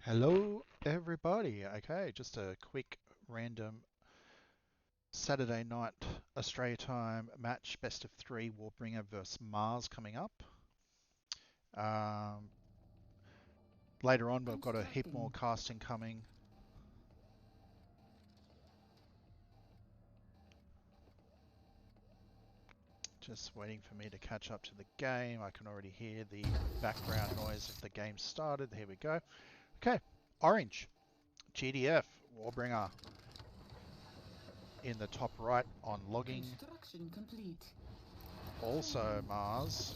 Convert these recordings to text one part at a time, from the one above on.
Hello, everybody. Okay, just a quick random Saturday night Australia time match, best of three, warbringer versus Mars coming up. Um, Later on, we've got a heap more Constructing. casting coming. Just waiting for me to catch up to the game. I can already hear the background noise of the game started. Here we go. Okay, orange, GDF, warbringer in the top right on logging. Construction complete. Also Mars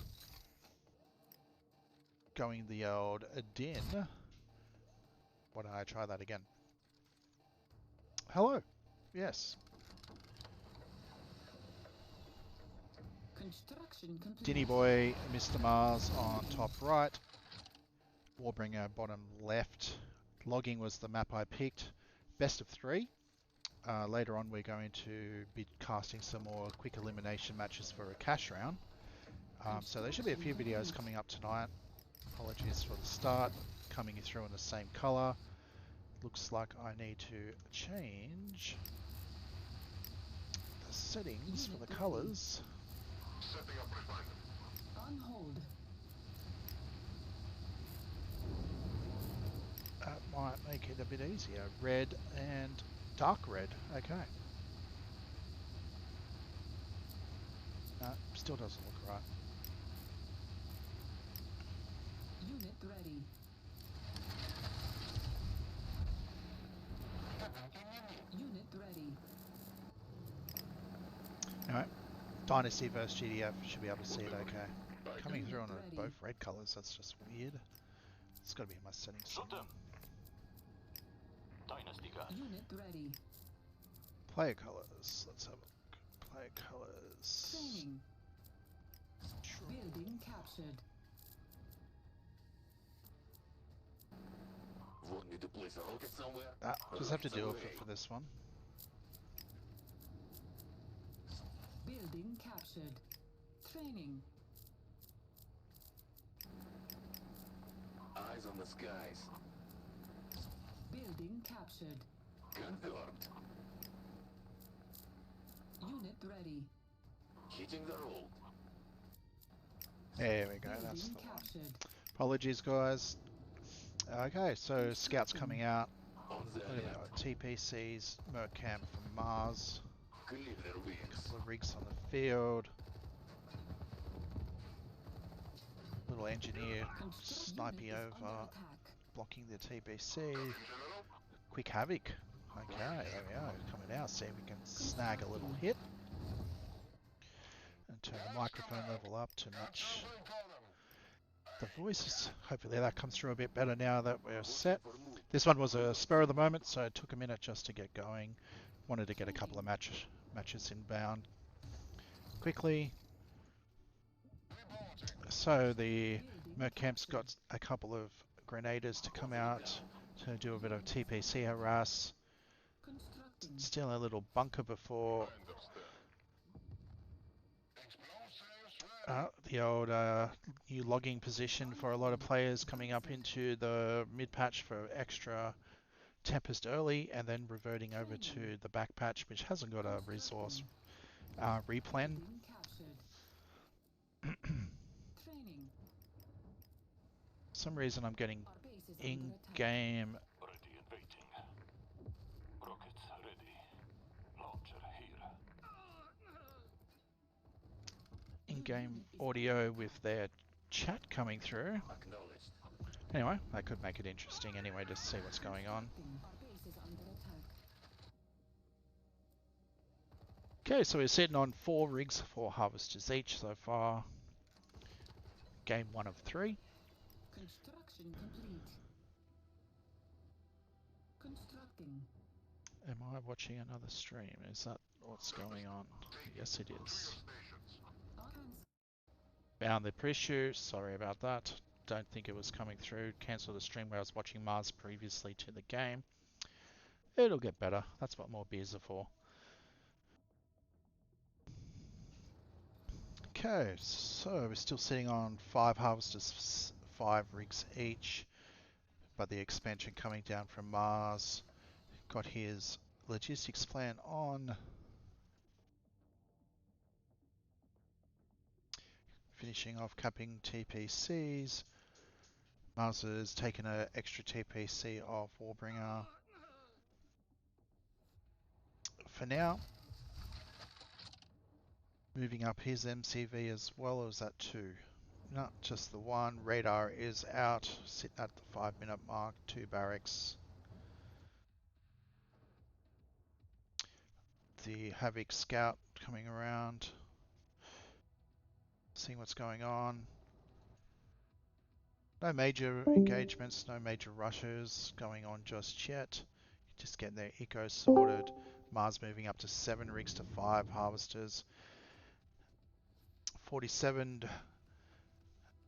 going the old din. Why don't I try that again? Hello. Yes. Construction Dinny complete. Boy, Mr. Mars on top right. Warbringer bottom left. Logging was the map I picked. Best of three. Later on we're going to be casting some more quick elimination matches for a cash round. So there should be a Construction few videos complete. coming up tonight. Apologies for the start. Coming through in the same color. Looks like I need to change the settings for Unit the ready. colors. On hold. That might make it a bit easier. Red and dark red. Okay. No, still doesn't look right. Unit ready. Unit ready. Anyway, Dynasty versus GDF. Should be able to see it okay. Coming through on both red colors. That's just weird. It's got to be in my settings somewhere. Unit ready. Player colors. Let's have a look. Player colors. Training. Building captured. Want me to place a rocket somewhere? Just have to deal with it for this one. Building captured. Training. Eyes on the skies. Building captured. Confirmed. Unit ready. Hitting the road. There we go. That's Building the one. captured. Apologies, guys. Okay, so scouts coming out. On the Look at alert. that. TPCs, Merc Camp from Mars. Clear their A wings. couple of rigs on the field. Little engineer sniping Unit is over, under attack. blocking the TBC. Quick havoc. Okay, there we are. Coming out. See if we can snag a little hit. And turn the microphone level up to match the voices. Hopefully that comes through a bit better now that we're set. This one was a spur of the moment, so it took a minute just to get going. Wanted to get a couple of matches inbound quickly. So the Merc Camp's got a couple of grenaders to come out to do a bit of TPC harass. Constructing. Still a little bunker before the old new logging position for a lot of players coming up into the mid patch for extra Tempest early and then reverting over to the back patch, which hasn't got a resource replan. Building captured. Training. For some reason I'm getting Our base is under attack. in-game Ready and waiting. Rockets ready. Launcher here. in-game audio with their chat coming through. Acknowledged. Anyway, that could make it interesting anyway to see what's going on. Constructing. Our base is under attack. Okay, so we're sitting on 4 rigs, 4 harvesters each so far. Game 1 of 3. Construction complete. Constructing. Am I watching another stream? Is that what's going on? Yes, it is. Found the pre-shoot. Sorry about that. Don't think it was coming through. Cancelled the stream where I was watching Mars previously to the game. It'll get better. That's what more beers are for. Okay, so we're still sitting on 5 harvesters, 5 rigs each. but the expansion coming down from Mars got his logistics plan on. Finishing off capping TPCs. Mars has taken an extra TPC off Warbringer for now. Moving up his MCV as well, or is that 2? Not just the 1. Radar is out, sitting at the 5-minute mark, 2 barracks. The Havoc Scout coming around, seeing what's going on. No major engagements, no major rushes going on just yet. Just getting their eco sorted. Mars moving up to 7 rigs to 5 harvesters. 47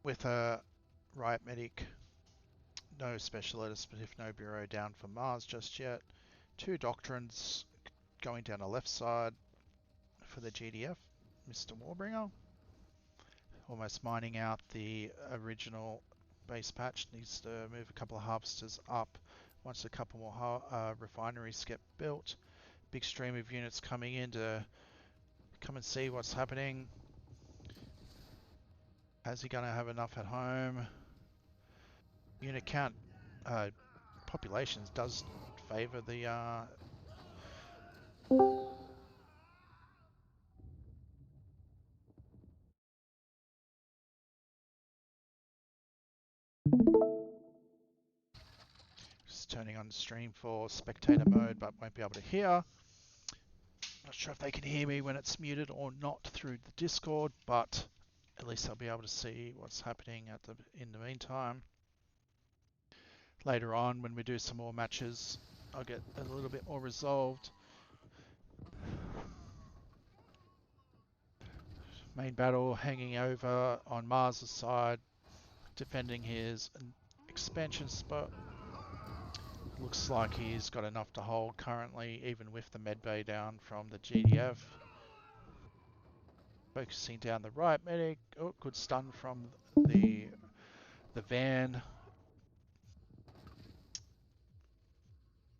with a riot medic. No specialist, but if no bureau down for Mars just yet. 2 doctrines going down the left side for the GDF. Mr. Warbringer. Almost mining out the original base patch. Needs to move a couple of harvesters up once a couple more refineries get built. Big stream of units coming in to come and see what's happening. Is he going to have enough at home? Unit count populations does favour the just turning on the stream for spectator mode, but won't be able to hear. Not sure if they can hear me when it's muted or not through the Discord, but at least I'll be able to see what's happening in the meantime. Later on, when we do some more matches, I'll get a little bit more resolved. Main battle hanging over on Mars' side, defending his expansion spot. Looks like he's got enough to hold currently, even with the medbay down from the GDF. Focusing down the right medic. Oh, good stun from the van.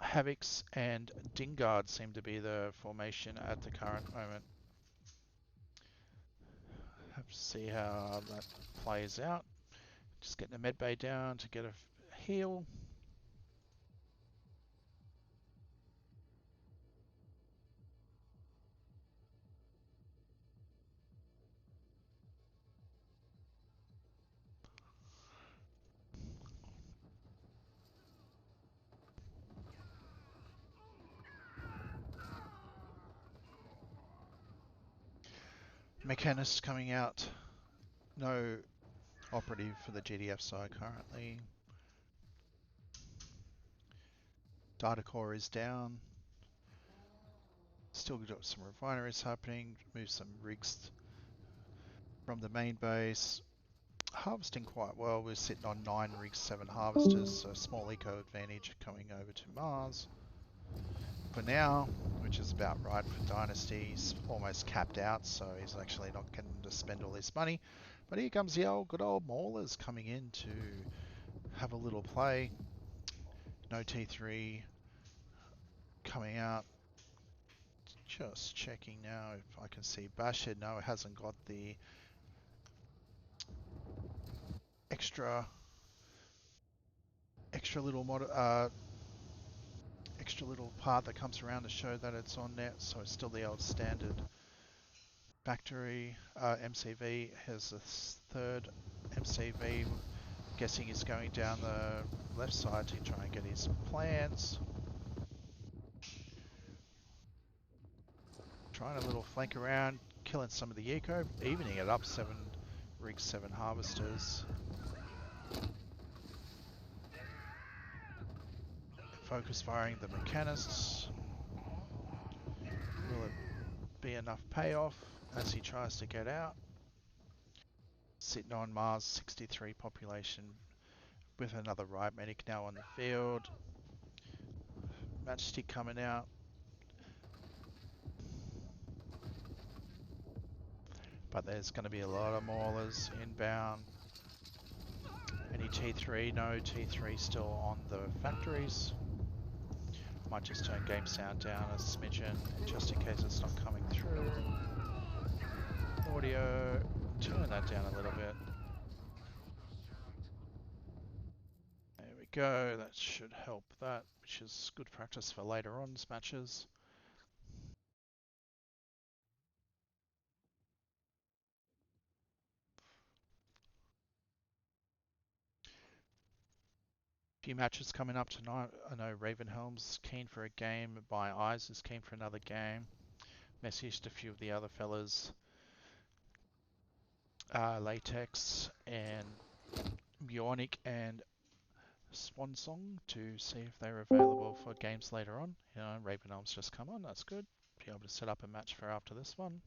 Havocs and Dingard seem to be the formation at the current moment. Have to see how that plays out. Just getting the medbay down to get a heal. Mechanist coming out. No operative for the GDF side currently. Data core is down. Still got some refineries happening. Move some rigs from the main base. Harvesting quite well. We're sitting on 9 rigs, 7 harvesters, so small eco advantage coming over to Mars. For now, which is about right for Dynasty. He's almost capped out, so he's actually not getting to spend all this money. But here comes the good old Maulers coming in to have a little play. No T3 coming out. Just checking now if I can see Bashed. No, it hasn't got the extra little extra little part that comes around to show that it's on net, so it's still the old standard factory. MCV has a third MCV. Guessing he's going down the left side to try and get his plans. Trying a little flank around, killing some of the eco, evening it up. 7 rigs, 7 harvesters. Focus firing the mechanists. Will it be enough payoff as he tries to get out? Sitting on Mars, 63 population with another right medic now on the field. Matchstick coming out. But there's going to be a lot of maulers inbound. Any T3, no, T3 still on the factories. Might just turn game sound down a smidgen just in case it's not coming through. Audio, turn that down a little bit. There we go, that should help that, which is good practice for later on matches. Few matches coming up tonight. I know Ravenhelm's keen for a game. My Eyes is keen for another game. Messaged a few of the other fellas. Latex and Bionic and Swansong to see if they're available for games later on. You know, Ravenhelm's just come on. That's good. Be able to set up a match for after this one.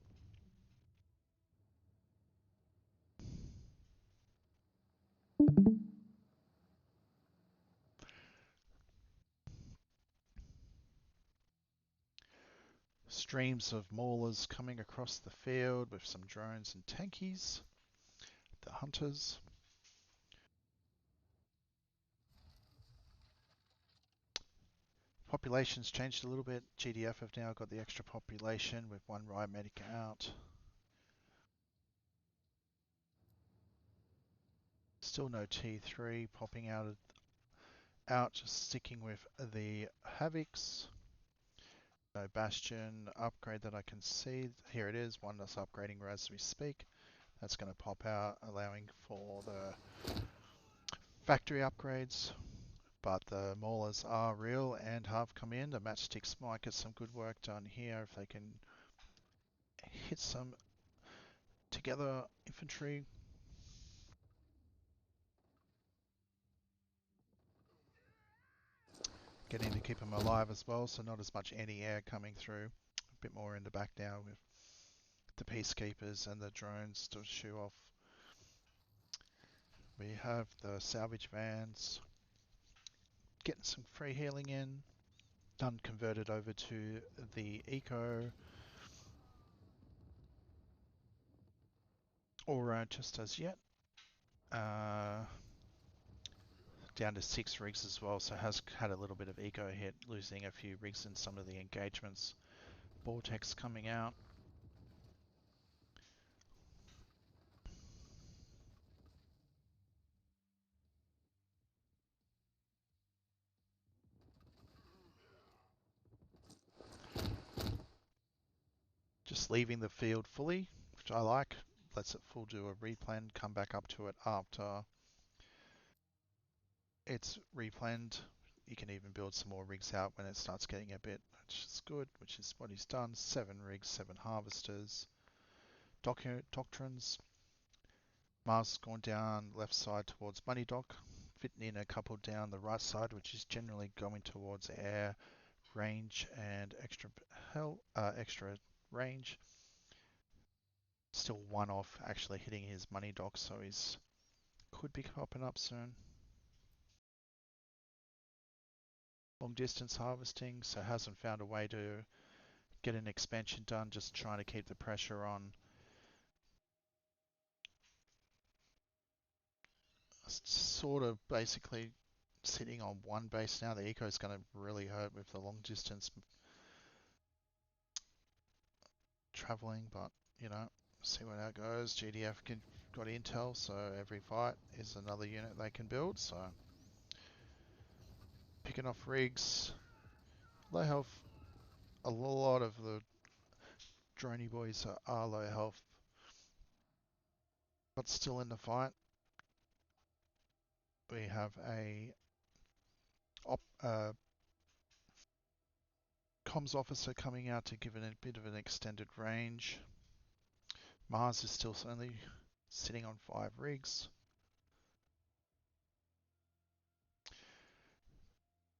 Streams of maulers coming across the field with some drones and tankies. The hunters. Population's changed a little bit. GDF have now got the extra population with one riot medic out. Still no T3 popping out, just sticking with the Havocs. No Bastion upgrade that I can see. Here it is, one that's upgrading as we speak. That's going to pop out, allowing for the factory upgrades. But the maulers are real and have come in. The matchsticks might get some good work done here if they can hit some together infantry. Getting to keep them alive as well, so not as much anti-air coming through. A bit more in the back now with the peacekeepers and the drones to shoo off. We have the salvage vans getting some free healing in. Done converted over to the eco. Or just as yet. Down to 6 rigs as well, so has had a little bit of eco hit, losing a few rigs in some of the engagements. Vortex coming out. Just leaving the field fully, which I like. Lets it full do a replan, come back up to it after it's replanned. You can even build some more rigs out when it starts getting a bit, which is good, which is what he's done. 7 rigs, 7 harvesters. Doctrines. Mars gone down left side towards Money Dock. Fitting in a couple down the right side, which is generally going towards air, range, and extra range. Still one off actually hitting his Money Dock, so he's could be popping up soon. Long distance harvesting, so hasn't found a way to get an expansion done, just trying to keep the pressure on. Sort of basically sitting on one base now. The eco is going to really hurt with the long distance traveling, but you know, see where that goes. GDF got intel, so every fight is another unit they can build. So picking off rigs, low health. A lot of the droney boys are low health, but still in the fight. We have a comms officer coming out to give it a bit of an extended range. Mars is still only sitting on 5 rigs.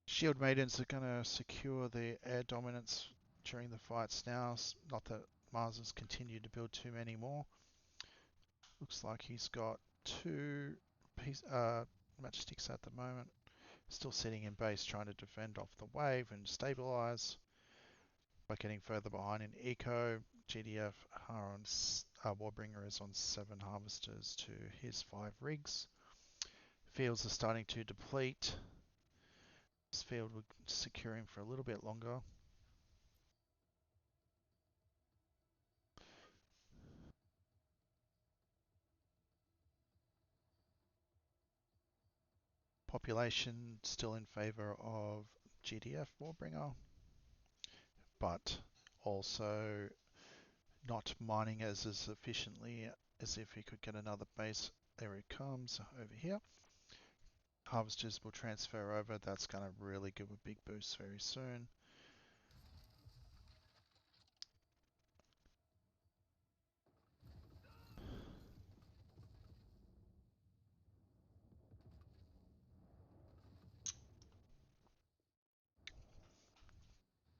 Shield Maidens are going to secure the air dominance during the fights now. Not that Mars has continued to build too many more. Looks like he's got 2 matchsticks at the moment. Still sitting in base trying to defend off the wave and stabilize. But getting further behind in eco. GDF are on warbringer is on 7 harvesters to his 5 rigs. Fields are starting to deplete. This field will secure him for a little bit longer. Population still in favour of GDF Warbringer, but also not mining as efficiently as if he could get another base. There he comes over here. Harvesters will transfer over. That's going to really give a big boost very soon.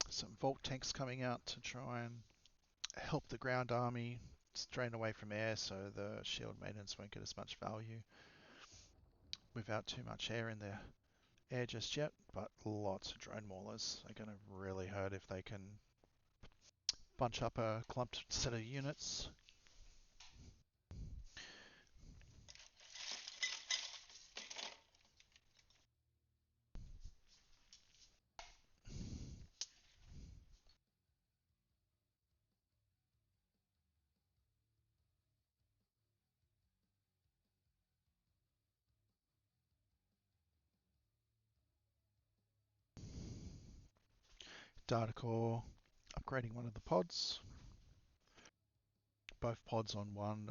Some Vault tanks coming out to try and help the ground army strain away from air so the shield maidens won't get as much value without too much air in their air just yet, but lots of drone maulers are going to really hurt if they can bunch up a clumped set of units. Data core upgrading one of the pods. Both pods on one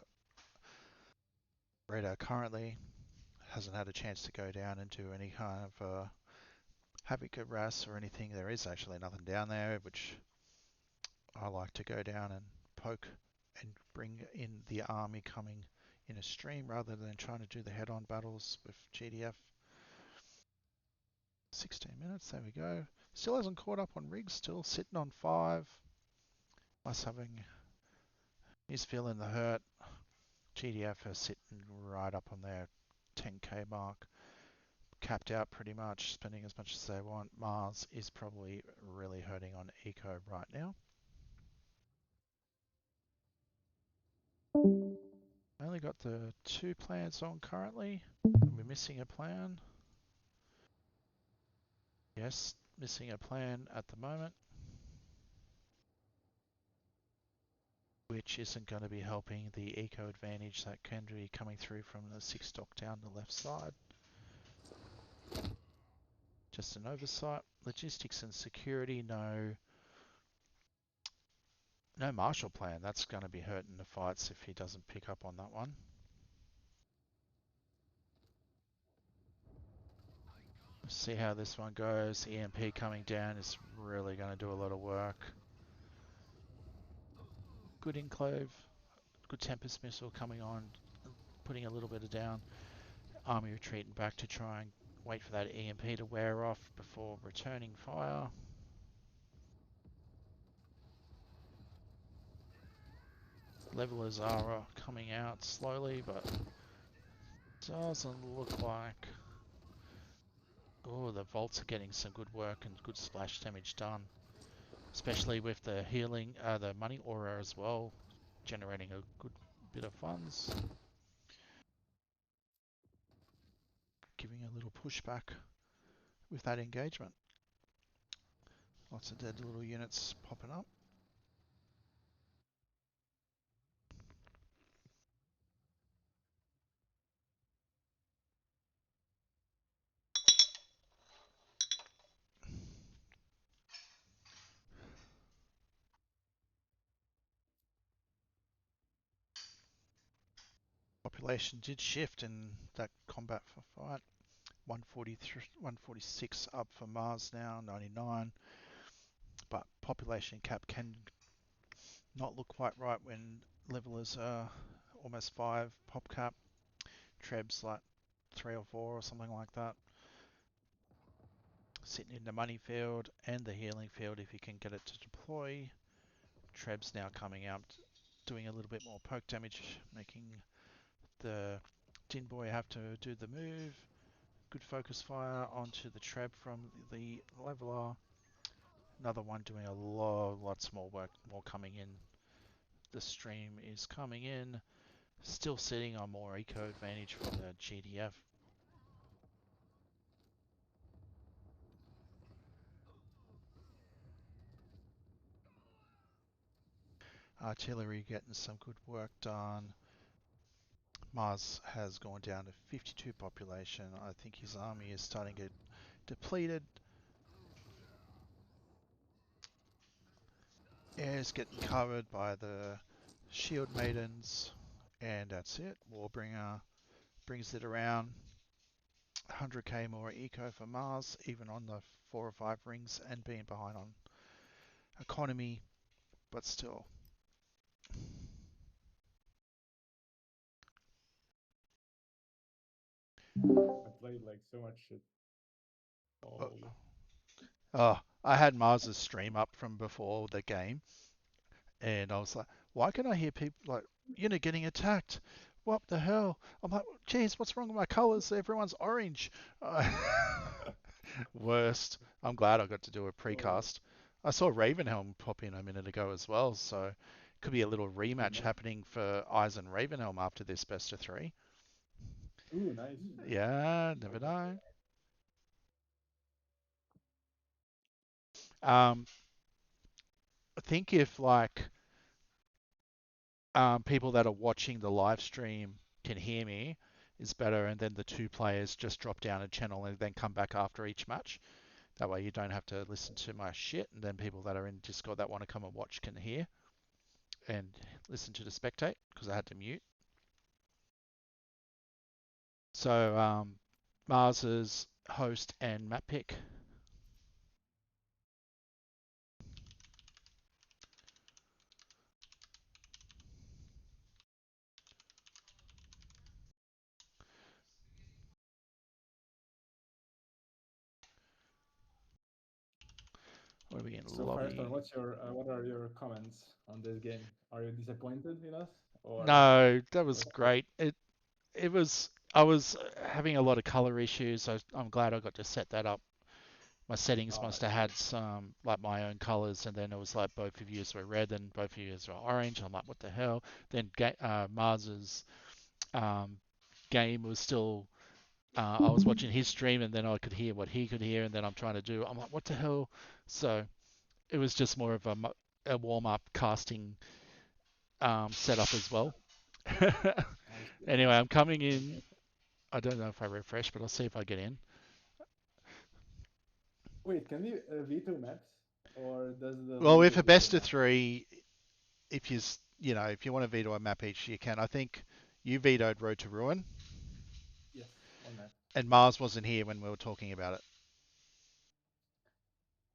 radar currently. Hasn't had a chance to go down into any kind of havoc harass or anything. There is actually nothing down there, which I like to go down and poke and bring in the army coming in a stream rather than trying to do the head-on battles with GDF. 16 minutes, there we go. Still hasn't caught up on rigs, still sitting on 5. He's feeling the hurt. GDF are sitting right up on their 10k mark. Capped out pretty much, spending as much as they want. Marz is probably really hurting on eco right now. Only got the 2 plans on currently. We're missing a plan. Yes, missing a plan at the moment, which isn't going to be helping the eco advantage that can be coming through from the 6 stock down the left side. Just an oversight. Logistics and security, no Marshall plan. That's going to be hurting the fights if he doesn't pick up on that one. See how this one goes. EMP coming down is really going to do a lot of work. Good enclave, good Tempest missile coming on, putting a little bit of down. Army retreating back to try and wait for that EMP to wear off before returning fire. Levelers are coming out slowly, but doesn't look like... Oh, the Vaults are getting some good work and good splash damage done. Especially with the healing, the money aura as well, generating a good bit of funds. Giving a little pushback with that engagement. Lots of dead little units popping up. Population did shift in that combat for fight. 143, 146 up for Mars now, 99. But population cap can not look quite right when levelers are almost 5 pop cap. Trebs like 3 or 4 or something like that. Sitting in the money field and the healing field if you can get it to deploy. Trebs now coming out, doing a little bit more poke damage, making the Din Boy have to do the move. Good focus fire onto the Treb from the leveler. Another one doing a lots more work, more coming in. The stream is coming in. Still sitting on more eco advantage for the GDF. Artillery getting some good work done. Mars has gone down to 52 population. I think his army is starting to get depleted. Air is getting covered by the shield maidens. And that's it. Warbringer brings it around. 100k more eco for Mars, even on the 4 or 5 rings and being behind on economy, but still. I played like so much shit. Oh, Holy. I had Mars's stream up from before the game, and I was like, why can I hear people like, getting attacked? What the hell? I'm like, geez, what's wrong with my colors? Everyone's orange. Worst. I'm glad I got to do a precast. I saw Ravenhelm pop in a minute ago as well, so could be a little rematch happening for Eyes and Ravenhelm after this best of 3. Ooh, nice. Yeah, never know. I think if like people that are watching the live stream can hear me, is better, and then the 2 players just drop down a channel and then come back after each match. That way you don't have to listen to my shit, and then people that are in Discord that want to come and watch can hear and listen to the spectate because I had to mute. So Mars's host and map pick. What are we in So lobby? Firestone, what are your comments on this game? Are you disappointed in us, or No, that was what's your... great. It was. I was having a lot of color issues. I'm glad I got to set that up. My settings Oh, must nice. have had some like my own colors, and then it was like both of yours were red and both of yours were orange. I'm like, what the hell? Then Mars's um, game was still. I was watching his stream, and then I could hear what he could hear, and then I'm trying to do. I'm like, what the hell? So it was just more of a warm up casting setup as well. I see. Anyway, I'm coming Okay. in. I don't know if I refresh, but I'll see if I get in. Wait, can we veto maps, or does the Well, leader with a veto best of maps? 3, if if you want to veto a map each, you can. I think you vetoed Road to Ruin, Yes, one map. and Mars wasn't here when we were talking about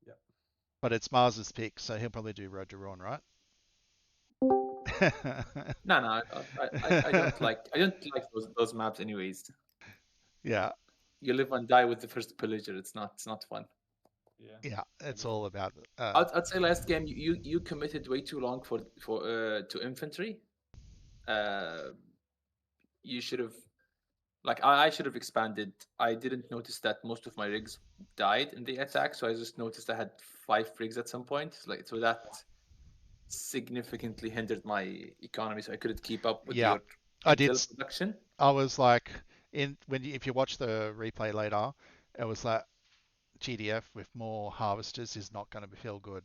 Yeah. but it's Mars's pick, so he'll probably do Road to Ruin, right? No, no, I don't like those maps anyways. Yeah, You live and die with the first pillager. It's not fun. Yeah. yeah, it's Agree. all about. I'd say last game you committed way too long for to infantry. You should have I should have expanded. I didn't notice that most of my rigs died in the attack, so I just noticed I had 5 rigs at some point. So that significantly hindered my economy, so I couldn't keep up with Yeah, your I did. intel production. I was like, if you watch the replay later, it was like GDF with more harvesters is not going to feel good.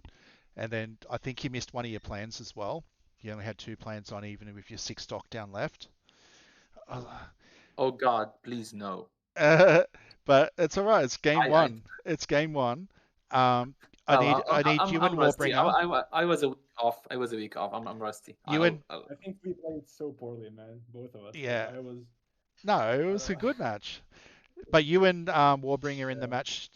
And then I think you missed one of your plans as well. You only had 2 plans on, even with your 6 stock down left. Oh God, please no. But it's all right. It's game I one. It's game one. I Well, need I need you and I'm rusty. Warbringer. I was a week off. I was a week off. I'm rusty. You and I think we played so poorly, man. Both of us. Like, yeah. I was. No, it I was don't a know. good match. But you and Warbringer in the Yeah. match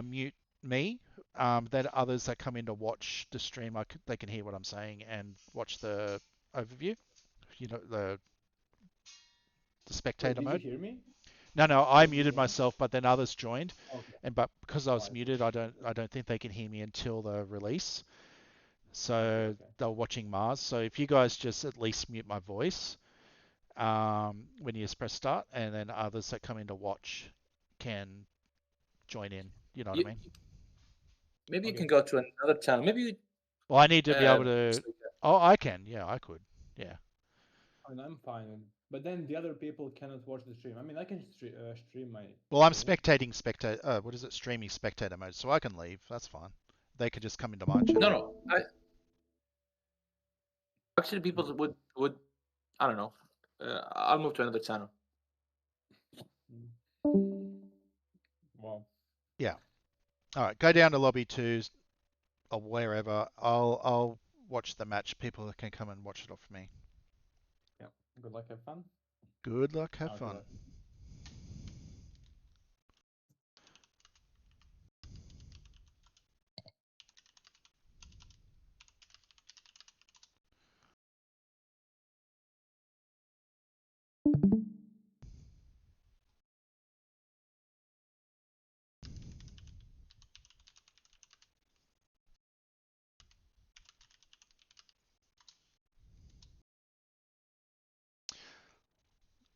mute me. Then others that come in to watch the stream, they can hear what I'm saying and watch the overview. The Wait, spectator did you mode. hear me? No, I Like muted beforehand? myself, but then others joined, Okay. but because I Oh, was I see. muted, I don't think they can hear me until the release. Okay. So Okay. they're watching Mars. So if you guys just at least mute my voice when you press start, and then others that come in to watch can join in. You know what I you, mean? maybe you Okay. can go to another channel. Maybe you, Well, I need to be able just to. like that. Oh, I can. Yeah, I could. Yeah. I mean, I'm fine. But then the other people cannot watch the stream. I mean, I can stream my Well, I'm game. spectating spectator. What is it? Streaming spectator mode, so I can leave. That's fine. They could just come into my No, channel. no. Actually, people would I don't know. I'll move to another channel. Wow. Yeah. All right, go down to lobby 2 or wherever. I'll watch the match. People can come and watch it off me. Yeah. Good luck. Have fun. Good luck. Have I'll do fun. that.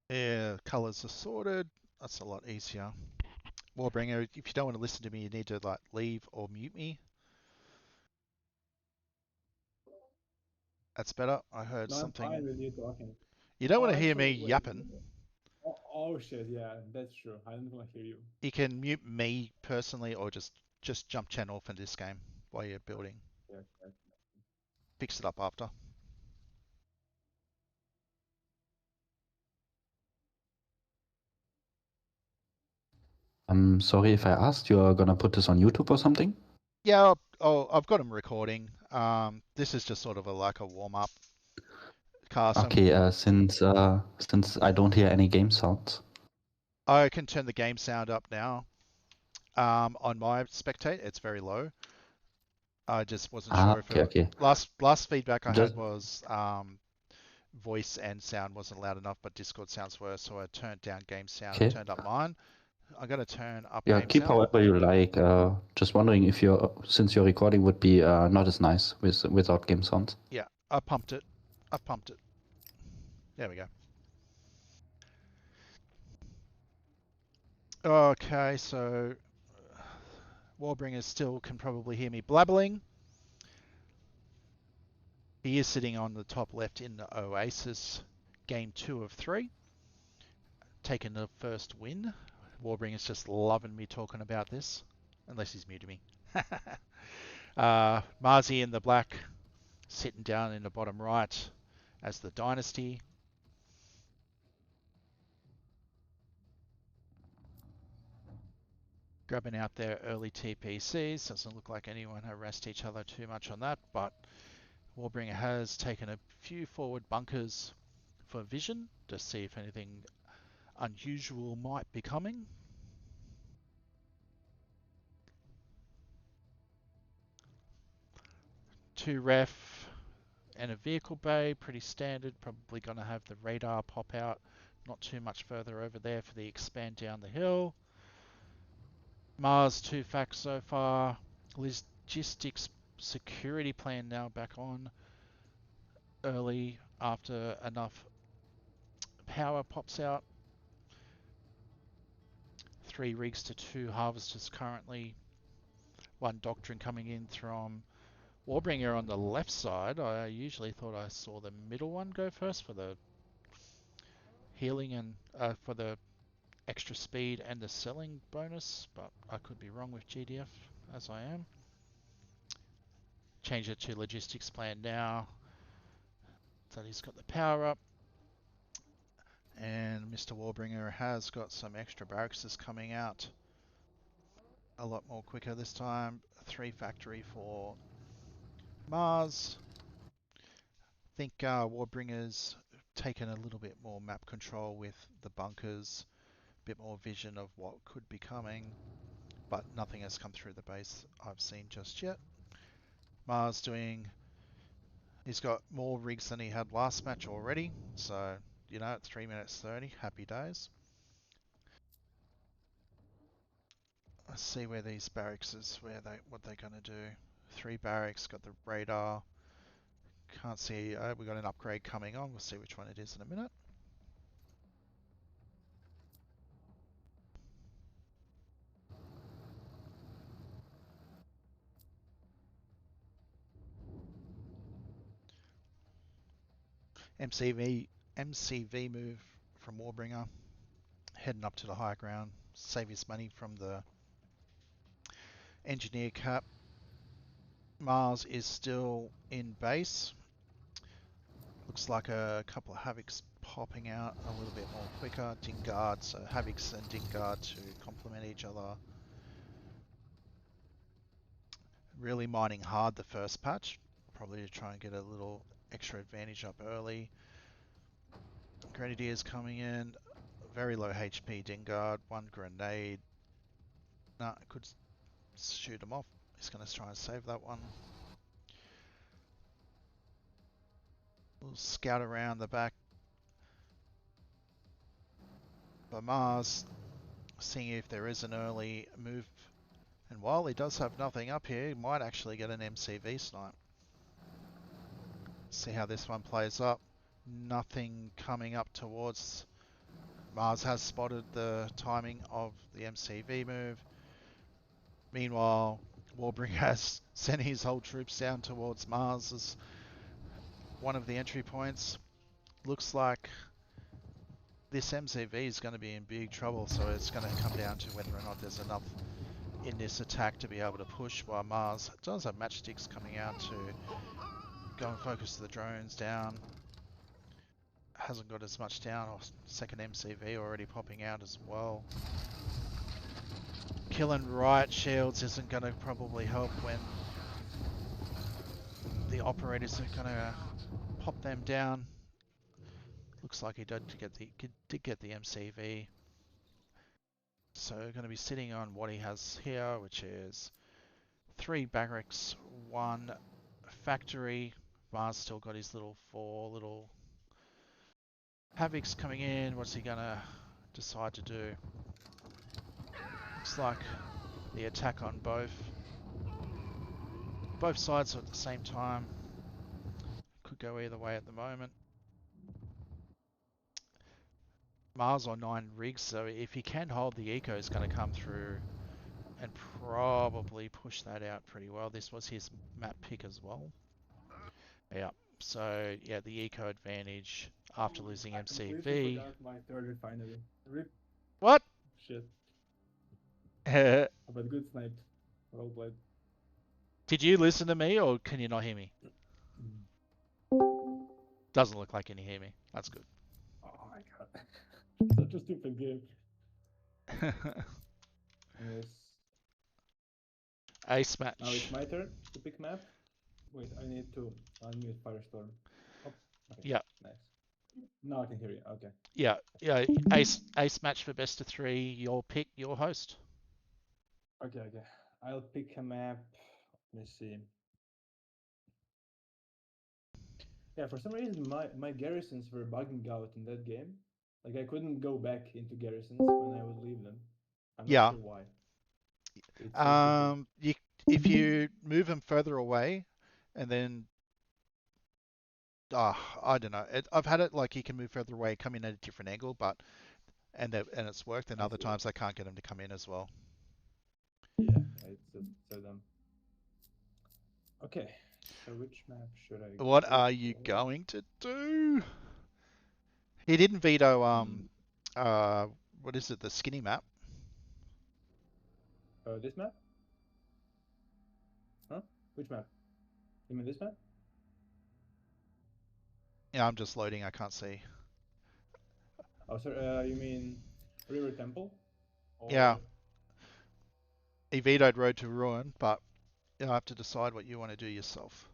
Yeah, colors are sorted. That's a lot easier. Warbringer, if you don't want to listen to me, you need to like leave or mute me. That's better. I heard No, I'm something. fine with you talking. You don't want Oh, to hear me actually, wait. yapping. Oh shit. Yeah, that's true. I don't want to hear you. You can mute me personally or just jump channel for this game while you're building. Yeah. Yeah. Fix it up after. I'm sorry if I asked, you're gonna put this on YouTube or something? Yeah, I've got them recording. This is just sort of like a warm up cast. Okay, since I don't hear any game sounds. I can turn the game sound up now. On my spectate, it's very low. I just wasn't Ah, sure if okay, it okay. last feedback I Just had was voice and sound wasn't loud enough, but Discord sounds worse, so I turned down game sound and okay. turned up mine. I gotta turn up Yeah, game keep sound. however you like. Just wondering if since your recording would be not as nice without game sounds. Yeah, I pumped it. I pumped it. There we go. Okay, so Warbringer still can probably hear me blabbling. He is sitting on the top left in the Oasis, game 2 of 3, taking the first win. Warbringer's just loving me talking about this, unless he's muted me. Marzi in the black, sitting down in the bottom right as the Dynasty. Grabbing out their early TPCs. Doesn't look like anyone harassed each other too much on that, but Warbringer has taken a few forward bunkers for vision to see if anything unusual might be coming. Two ref and a vehicle bay, pretty standard. Probably going to have the radar pop out. Not too much further over there for the expand down the hill. Mars 2 facts so far. Logistics security plan now back on early after enough power pops out. 3 rigs to 2 harvesters currently. 1 doctrine coming in from Warbringer on the left side. I usually thought I saw the middle one go first for the healing and for the extra speed and the selling bonus, but I could be wrong with GDF, as I am. Change it to logistics plan now. So he's got the power up. And Mr. Warbringer has got some extra barracks coming out a lot more quicker this time. 3 factory for Mars. I think Warbringer's taken a little bit more map control with the bunkers, a bit more vision of what could be coming, but nothing has come through the base I've seen just yet. Mars he's got more rigs than he had last match already, so you know, at 3 minutes 30, happy days. Let's see where these barracks is, what they're gonna do. 3 barracks, got the radar. Can't see. We got an upgrade coming on. We'll see which one it is in a minute. MCV move from Warbringer, heading up to the high ground, save his money from the engineer cap. Mars is still in base. looks like a couple of Havocs popping out a little bit more quicker. Dingard, so Havocs and Dingard to complement each other. Really mining hard the first patch, probably to try and get a little extra advantage up early. Grenadiers coming in, very low HP Dingard, one grenade. Nah, I could shoot him off. He's going to try and save that one. We'll scout around the back by Mars, seeing if there is an early move. And while he does have nothing up here, he might actually get an MCV snipe. See how this one plays up. Nothing coming up towards. Mars has spotted the timing of the MCV move. Meanwhile, Warbringer has sent his whole troops down towards Mars as one of the entry points. Looks like this MCV is going to be in big trouble, so it's going to come down to whether or not there's enough in this attack to be able to push, while Mars does have matchsticks coming out to go and focus the drones down. Hasn't got as much down, or second MCV already popping out as well. Killing riot shields isn't going to probably help when the operators are going to pop them down. Looks like he did get the MCV. So going to be sitting on what he has here, which is 3 barracks, 1 factory. Mars still got his 4 little Havocs coming in. What's he going to decide to do? Looks like the attack on both sides at the same time. Could go either way at the moment. Mars on 9 rigs, so if he can hold the eco, is going to come through and probably push that out pretty well. This was his map pick as well. Yeah, so yeah, the eco advantage after losing I MCV. completely forgot my third refinery. Rip. What? Shit. Did But good sniped. Well played. you listen to me, or can you not hear me? Doesn't look like you can hear me. That's good. Oh my god. Such a stupid game. Yes. Ace match. Now it's my turn to pick map. Wait, I need to unmute Firestorm. Oh, okay. Yeah. Nice. Now I can hear you. Okay. Yeah. Ace match for best of 3. Your pick, your host. Okay. I'll pick a map. Let me see. Yeah, for some reason my garrisons were bugging out in that game. Like I couldn't go back into garrisons when I would leave them. I'm not sure why. If you move them further away, and then I don't know. I've had it like you can move further away, come in at a different angle, but and it's worked. And other times I can't get them to come in as well. Yeah, it's so dumb. Okay, so which map should I? What are you going to do? He didn't veto what is it? The skinny map. This map? Huh? Which map? You mean this map? Yeah, I'm just loading. I can't see. Oh, sorry. You mean River Temple? Or... Yeah. He vetoed Road to Ruin, but you'll have to decide what you want to do yourself.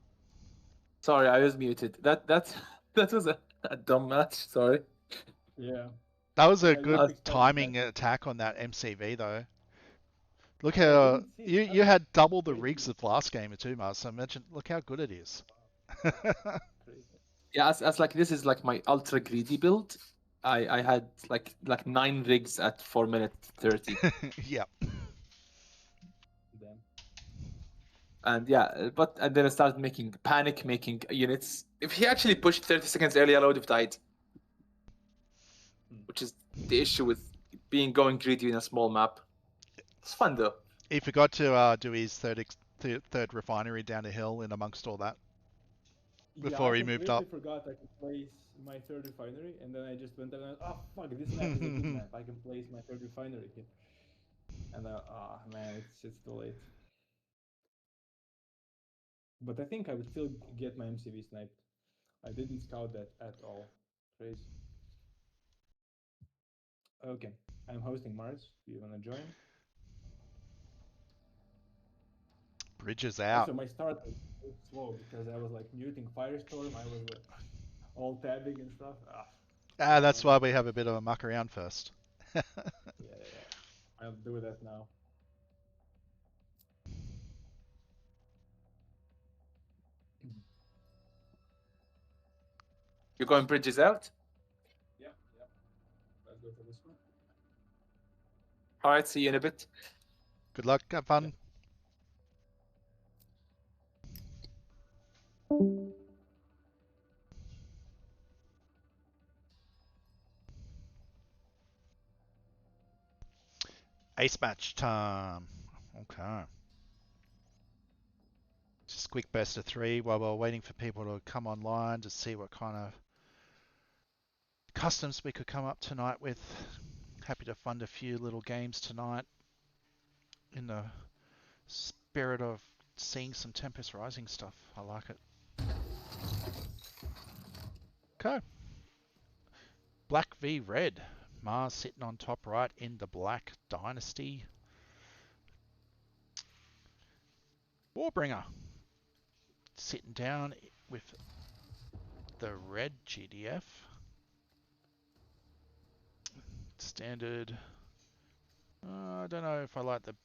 Sorry, I was muted. That was a dumb match. Sorry. Yeah. That was a good timing attack on that MCV though. Look how you had double the rigs of last game too, Mars. So imagine, look how good it is. Yeah, as like this is like my ultra greedy build. I had like 9 rigs at 4 minutes 30. Yeah. And yeah, and then I started making units. If he actually pushed 30 seconds early, I would have died. Which is the issue with going greedy in a small map. It's fun though. He forgot to do his third refinery down a hill in amongst all that before he moved up. I forgot I could place my third refinery, and then I just went and oh fuck, this map is a good map. I can place my third refinery here. And man, it's too late. But I think I would still get my MCV sniped. I didn't scout that at all. Crazy. Okay, I'm hosting Mars. Do you want to join? Bridges out. Also, my start was so slow because I was like muting Firestorm. I was like all tabbing and stuff. Ah, so That's annoying. why we have a bit of a muck around first. Yeah. I'll do that now. You're going bridges out? Yeah. Let's go for this one. All right, see you in a bit. Good luck, have fun. Ace match time. Okay. Just quick best of 3 while we're waiting for people to come online to see what kind of customs we could come up tonight with. Happy to fund a few little games tonight in the spirit of seeing some Tempest Rising stuff. I like it. Okay. Black v Red. Mars sitting on top right in the Black Dynasty. Warbringer sitting down with the Red GDF. Standard. I don't know if I like the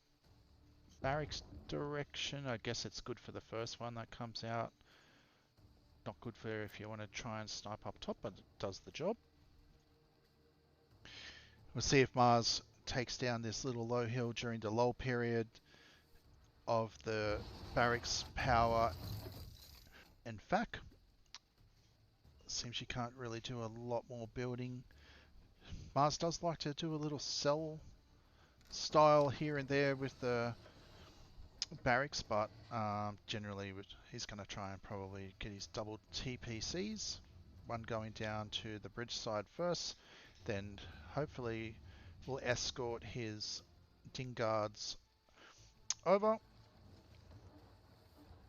barracks direction. I guess it's good for the first one that comes out. Not good for if you want to try and snipe up top, but it does the job. We'll see if Mars takes down this little low hill during the lull period of the barracks power and FAC. Seems you can't really do a lot more building. Mars does like to do a little cell style here and there with the barracks, but generally he's going to try and probably get his double TPCs. One going down to the bridge side first, then hopefully will escort his Dingards over.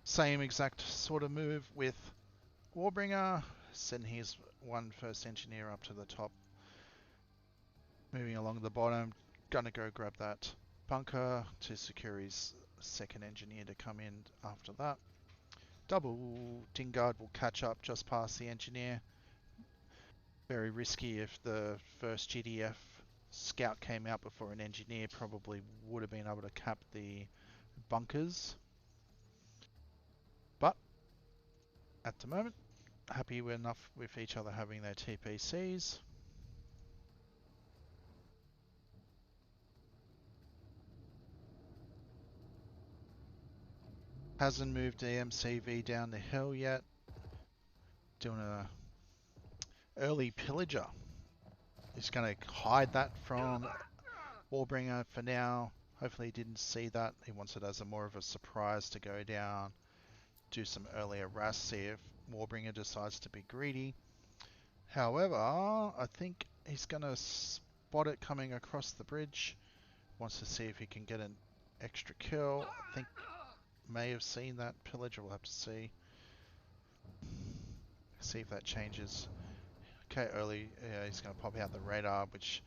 Same exact sort of move with Warbringer. Send his one first engineer up to the top. Moving along the bottom, gonna go grab that bunker to secure his second engineer to come in after that. Double Dingard will catch up just past the engineer. Very risky if the first GDF scout came out before an engineer, probably would have been able to cap the bunkers. But at the moment, happy enough with each other having their TPCs. Hasn't moved the MCV down the hill yet. Doing a early pillager. He's going to hide that from Warbringer for now. Hopefully he didn't see that. He wants it as a more of a surprise to go down, do some earlier ras, see if Warbringer decides to be greedy. However, I think he's going to spot it coming across the bridge. Wants to see if he can get an extra kill. I think may have seen that pillager. We'll have to see. See if that changes. Okay, early, he's going to pop out the radar, which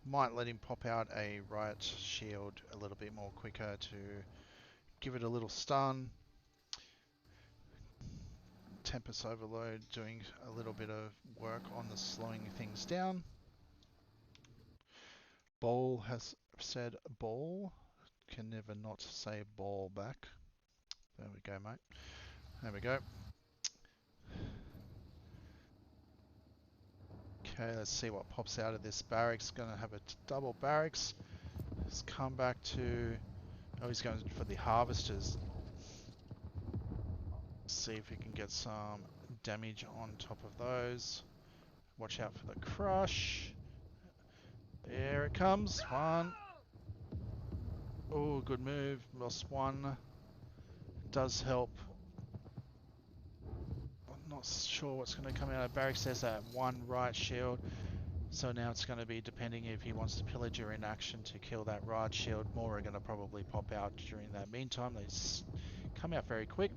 might let him pop out a right shield a little bit more quicker to give it a little stun. Tempest Overload doing a little bit of work on the slowing things down. Ball has said ball. Can never not say ball back. There we go, mate. There we go. Okay, let's see what pops out of this barracks. Gonna have a double barracks. Let's come back to... Oh, he's going for the harvesters. See if he can get some damage on top of those. Watch out for the crush. There it comes. One. Oh, good move. Lost one. Does help. I'm not sure what's going to come out of barracks. There's that one right shield. So now it's going to be depending if he wants to pillager in action to kill that right shield. More are going to probably pop out during that meantime. They come out very quick.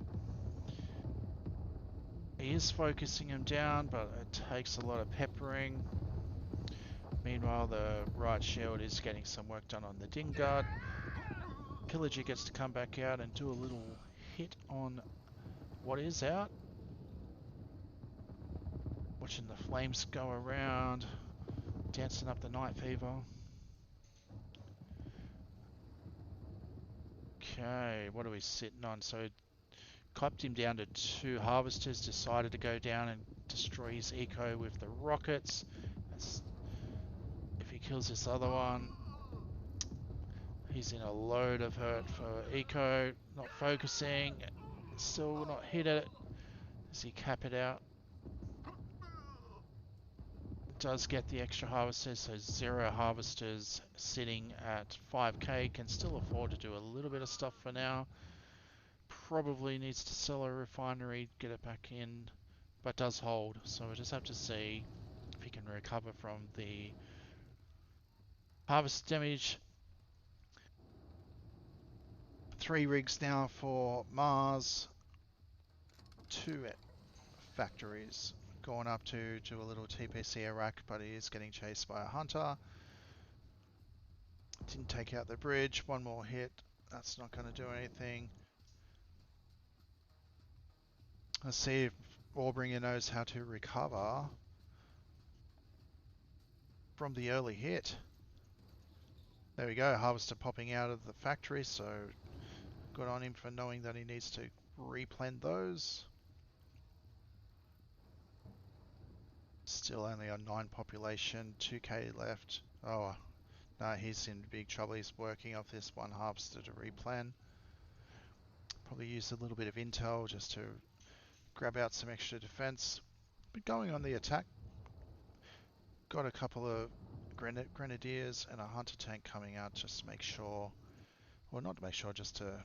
He is focusing him down, but it takes a lot of peppering. Meanwhile, the right shield is getting some work done on the Din Guard. Pillager gets to come back out and do a little hit on what is out. Watching the flames go around, dancing up the night fever. Okay, what are we sitting on? So, clapped him down to 2 harvesters, decided to go down and destroy his eco with the rockets. That's, if he kills this other one, he's in a load of hurt for eco. Not focusing, still not hit it. Does he cap it out? Does get the extra harvesters, so 0 harvesters sitting at 5k, can still afford to do a little bit of stuff for now. Probably needs to sell a refinery, get it back in, but does hold, so we'll just have to see if he can recover from the harvest damage. 3 rigs now for Mars, 2 factories. Going up to do a little TPC Iraq, but he is getting chased by a hunter. Didn't take out the bridge, 1 more hit, that's not going to do anything. Let's see if warbringer knows how to recover from the early hit. There we go, harvester popping out of the factory, so good on him for knowing that he needs to replan those. Still only on 9 population, 2k left. Oh, no, he's in big trouble. He's working off this 1 harvester to replan. Probably use a little bit of intel just to grab out some extra defense. But going on the attack, got a couple of grenadiers and a hunter tank coming out just to make sure, well, not to make sure, just to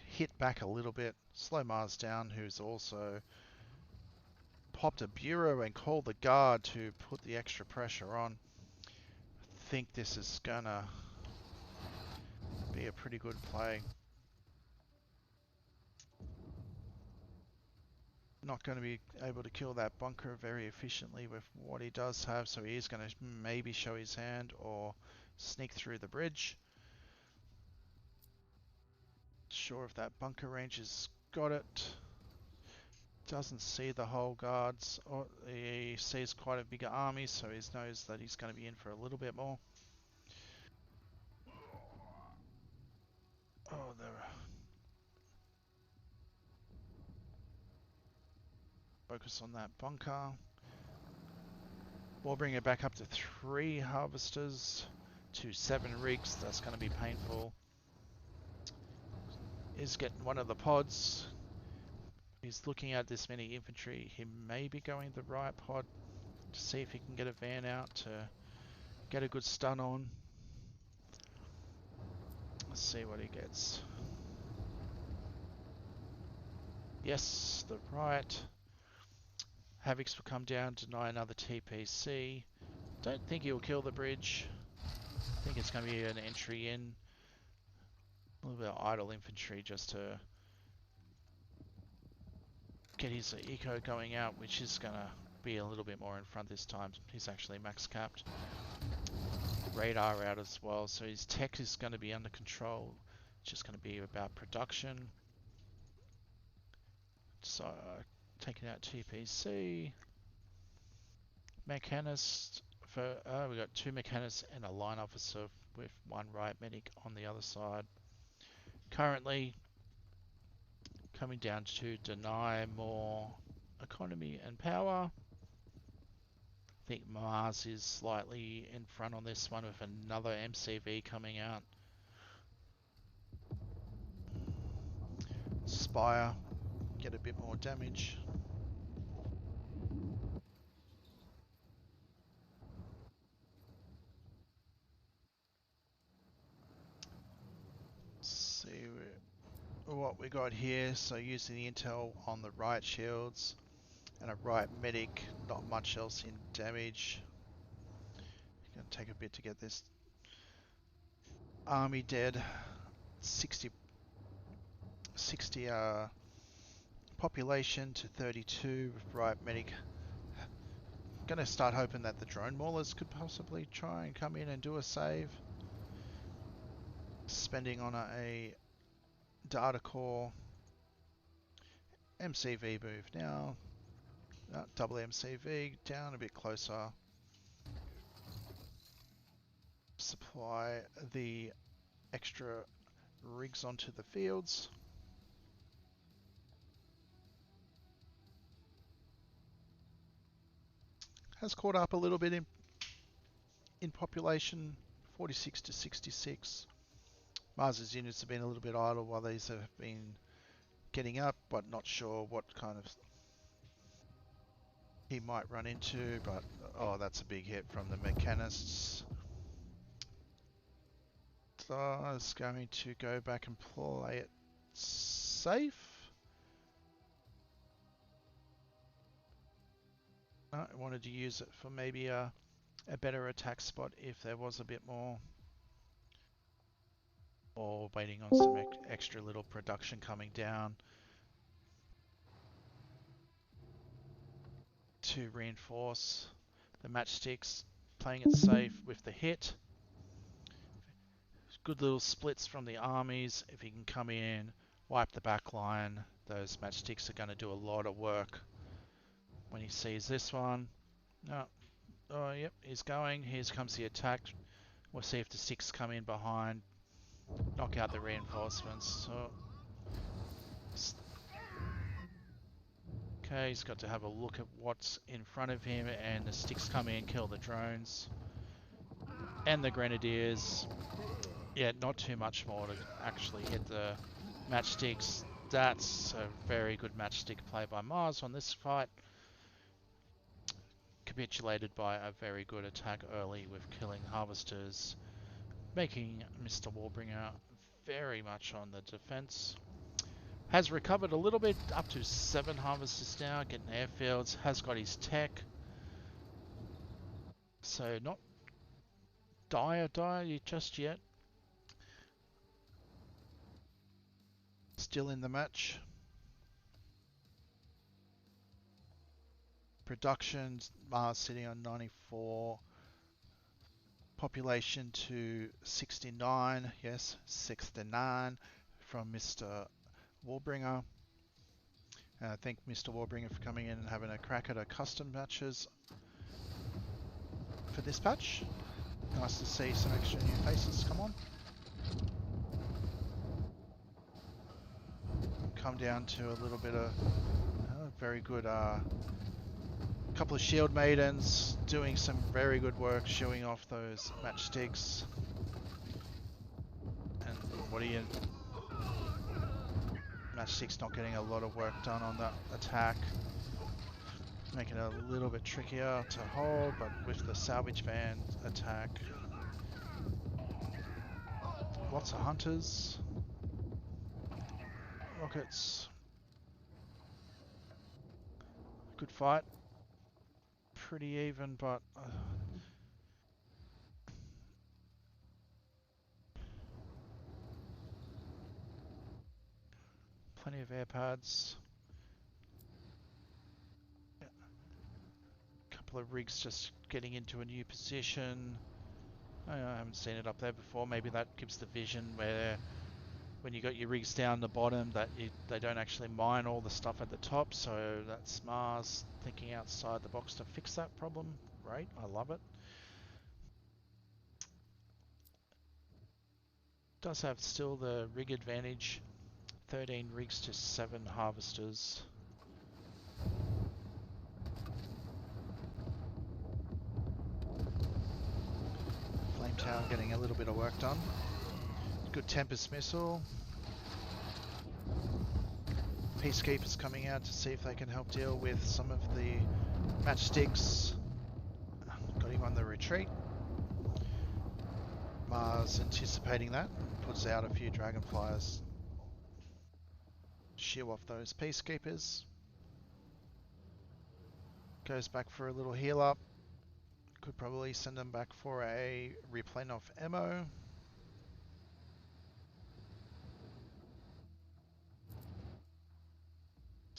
hit back a little bit. Slow Mars down, who's also popped a bureau and called the guard to put the extra pressure on. I think this is gonna be a pretty good play. Not going to be able to kill that bunker very efficiently with what he does have, so he is going to maybe show his hand or sneak through the bridge. Sure if that bunker range has got it. Doesn't see the whole guards, or he sees quite a bigger army, so he knows that he's going to be in for a little bit more. Oh, there. Focus on that bunker. We'll bring it back up to 3 harvesters to 7 rigs. That's going to be painful. Is getting one of the pods. He's looking at this many infantry. He may be going the right pod to see if he can get a van out to get a good stun on. Let's see what he gets. Yes, the right. Havocs will come down, deny another TPC. Don't think he'll kill the bridge. I think it's going to be an entry in. A little bit of idle infantry just to get his eco going out, which is going to be a little bit more in front this time. He's actually max capped. Radar out as well, so his tech is going to be under control. It's just going to be about production. So, taking out TPC. Mechanist for we got 2 mechanists and a line officer with 1 right medic on the other side. Currently coming down to deny more economy and power. I think Mars is slightly in front on this one with another MCV coming out. Spire, get a bit more damage. See what we got here. So using the intel on the right shields and a right medic, not much else in damage. Gonna take a bit to get this army dead. 60 population to 32 with right medic. Gonna start hoping that the drone maulers could possibly try and come in and do a save. Spending on a data core. MCV move now. Double MCV down a bit closer. Supply the extra rigs onto the fields. Has caught up a little bit in population, 46 to 66. Mars's units have been a little bit idle while these have been getting up, but not sure what kind of he might run into, but oh, that's a big hit from the mechanists. Is going to go back and play it safe. I wanted to use it for maybe a better attack spot if there was a bit more, or waiting on some extra little production coming down to reinforce the matchsticks, playing it safe with the hit. Good little splits from the armies. If he can come in, wipe the back line, those matchsticks are going to do a lot of work. When he sees this one, no, oh yep, he's going. Here comes the attack. We'll see if the sticks come in behind, knock out the reinforcements. Okay, he's got to have a look at what's in front of him, and the sticks come in, kill the drones and the grenadiers. Yeah, not too much more to actually hit the matchsticks. That's a very good matchstick play by Marz on this fight. Capitulated by a very good attack early with killing harvesters, making Mr. Warbringer very much on the defense. Has recovered a little bit, up to 7 harvesters now, getting airfields, has got his tech. So not dire just yet. Still in the match. Production, Mars sitting on 94. Population to 69. Yes, 69 from Mr. Warbringer. Thank Mr. Warbringer for coming in and having a crack at a custom matches for this patch. Nice to see some extra new faces come on. Come down to a little bit of very good couple of shield maidens doing some very good work showing off those matchsticks. And what are you, matchsticks not getting a lot of work done on that attack, making it a little bit trickier to hold, but with the salvage van attack, lots of hunters. Rockets. Good fight. Pretty even, but plenty of air pads. Couple of rigs just getting into a new position. I haven't seen it up there before. Maybe that gives the vision where when you got your rigs down the bottom that they don't actually mine all the stuff at the top. So that's Mars thinking outside the box to fix that problem. Great, I love it. Does have still the rig advantage. 13 rigs to 7 harvesters. Flame Tower getting a little bit of work done. Good Tempest missile. Peacekeepers coming out to see if they can help deal with some of the matchsticks. Got him on the retreat. Mars anticipating that, puts out a few dragonflies. Shoo off those peacekeepers. Goes back for a little heal up. Could probably send them back for a replen of ammo.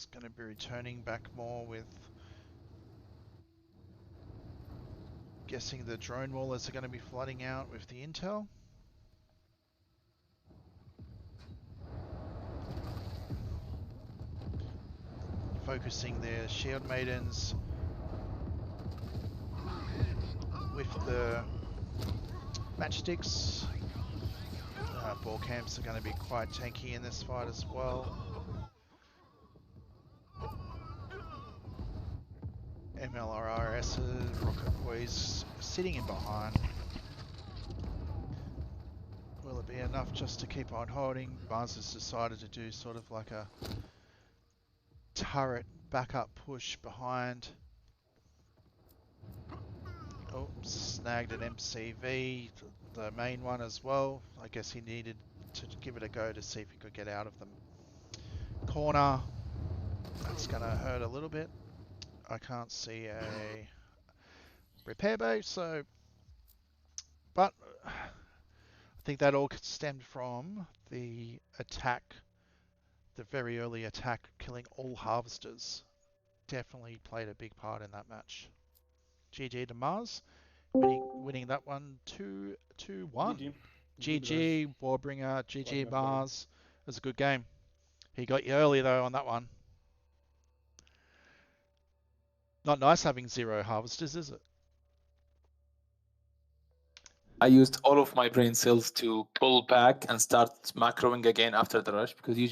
It's going to be returning back more with... Guessing the drone wallers are going to be flooding out with the intel. Focusing their shield maidens with the matchsticks. Ball camps are going to be quite tanky in this fight as well. MLRS, rocket boys sitting in behind. Will it be enough just to keep on holding? Marz has decided to do sort of like a turret backup push behind. Oh, snagged an MCV, the main one as well. I guess he needed to give it a go to see if he could get out of the corner. That's going to hurt a little bit. I can't see a repair bay, so... But I think that all stemmed from the attack, the very early attack, killing all harvesters. Definitely played a big part in that match. GG to Marz, winning that one 2-1. GG. GG, warbringer, GG Welcome, everybody. Marz. It was a good game. He got you early though on that one. Not nice having 0 harvesters, is it? I used all of my brain cells to pull back and start macroing again after the rush because usually